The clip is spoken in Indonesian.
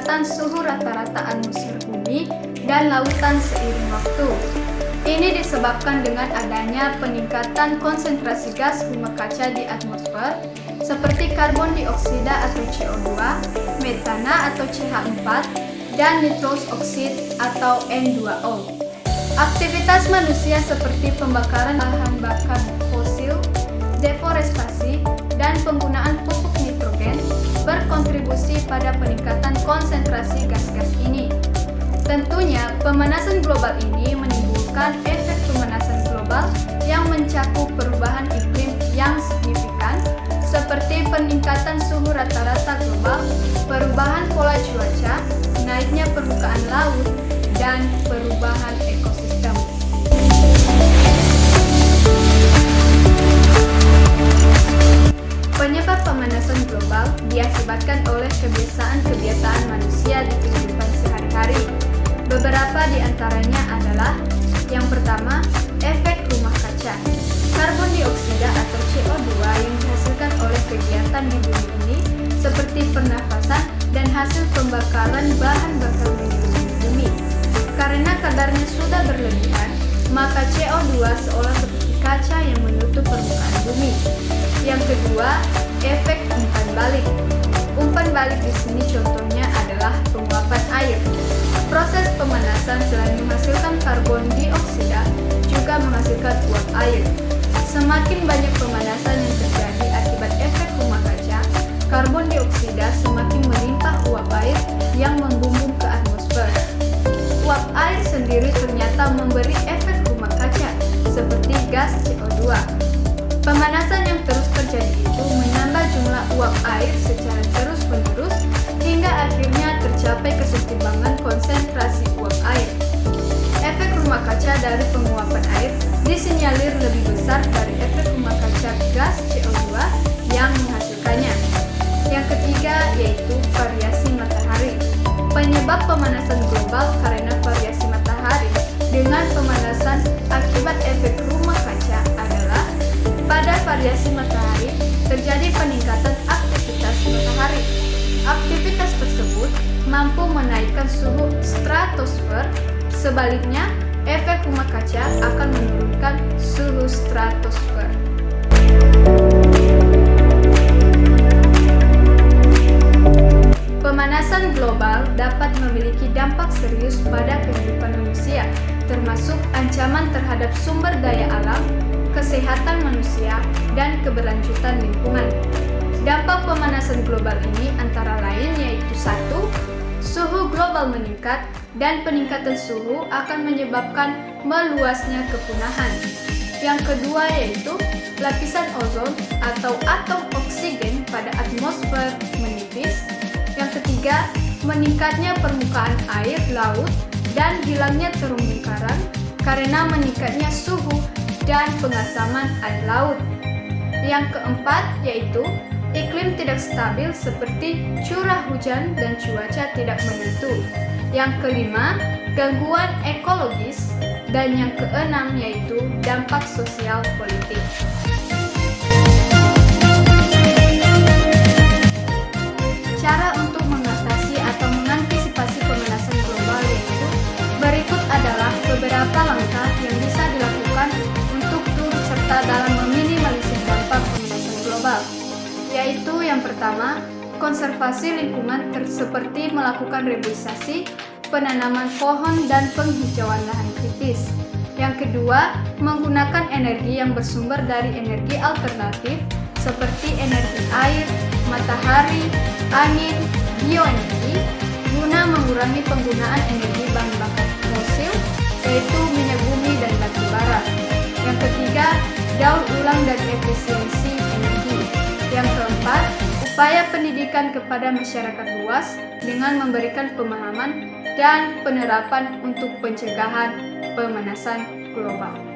peningkatan suhu rata-rata atmosfer bumi dan lautan seiring waktu. Ini disebabkan dengan adanya peningkatan konsentrasi gas rumah kaca di atmosfer seperti karbon dioksida atau CO2, metana atau CH4, dan nitrous oxide atau N2O. Aktivitas manusia seperti pembakaran bahan bakar fosil, deforestasi, dan penggunaan pupuk nitrogen berkontribusi pada peningkatan konsentrasi gas-gas ini. Tentunya, pemanasan global ini menimbulkan efek pemanasan global yang mencakup perubahan iklim yang signifikan seperti peningkatan suhu rata-rata global, perubahan pola cuaca, naiknya permukaan laut, dan perubahan ekosistem. Penyebab pemanasan global diakibatkan oleh kebiasaan-kebiasaan manusia di kehidupan sehari-hari. Beberapa di antaranya adalah: yang pertama, efek rumah kaca. Karbon dioksida atau CO2 yang dihasilkan oleh kegiatan di bumi ini seperti pernafasan dan hasil pembakaran bahan bakar minyak bumi. Karena kadarnya sudah berlebihan, maka CO2 seolah seperti kaca yang menutup permukaan bumi. Yang kedua, efek umpan balik. Umpan balik di sini contohnya adalah penguapan air. Proses pemanasan selain menghasilkan karbon dioksida juga menghasilkan uap air. Semakin banyak pemanasan yang terjadi akibat efek rumah kaca, karbon dioksida semakin melimpah uap air yang membumbung ke atmosfer. Uap air sendiri ternyata memberi efek rumah kaca seperti gas CO2. Pemanasan yang terus terjadi itu menambah jumlah uap air secara terus-menerus hingga akhirnya tercapai kesetimbangan konsentrasi uap air. Efek rumah kaca dari penguapan air disinyalir lebih besar dari efek rumah kaca gas CO2 yang menghasilkannya. Yang ketiga yaitu variasi matahari. Penyebab pemanasan global karena variasi matahari dengan pemanasan akibat efek rumah kaca adalah: pada variasi matahari terjadi peningkatan aktivitas matahari. Aktivitas tersebut mampu menaikkan suhu stratosfer. Sebaliknya, efek rumah kaca akan menurunkan suhu stratosfer. Pemanasan global dapat memiliki dampak serius pada kehidupan manusia, termasuk ancaman terhadap sumber daya alam, kesehatan manusia, dan keberlanjutan lingkungan. Dampak pemanasan global ini antara lain yaitu: 1. Suhu global meningkat, dan peningkatan suhu akan menyebabkan meluasnya kepunahan. Yang kedua yaitu lapisan ozon atau atom oksigen pada atmosfer menipis. Yang ketiga, meningkatnya permukaan air laut dan hilangnya terumbu karang karena meningkatnya suhu dan pengasaman air laut. Yang keempat yaitu iklim tidak stabil seperti curah hujan dan cuaca tidak menentu. Yang kelima, gangguan ekologis. Dan yang keenam yaitu dampak sosial politik. Cara untuk mengatasi atau mengantisipasi pemanasan global yaitu berikut adalah beberapa langkah yang bisa dilakukan untuk turut serta dalam meminimalisir dampak pemanasan global. Yaitu yang pertama, konservasi lingkungan seperti melakukan reboisasi, penanaman pohon, dan penghijauan lahan kritis. Yang kedua, menggunakan energi yang bersumber dari energi alternatif seperti energi air, matahari, angin, bioenergi, guna mengurangi penggunaan energi bahan bakar fosil, yaitu minyak bumi dan batu bara. Yang ketiga, daur ulang dan efisiensi energi. Yang keempat, upaya pendidikan kepada masyarakat luas dengan memberikan pemahaman dan penerapan untuk pencegahan pemanasan global.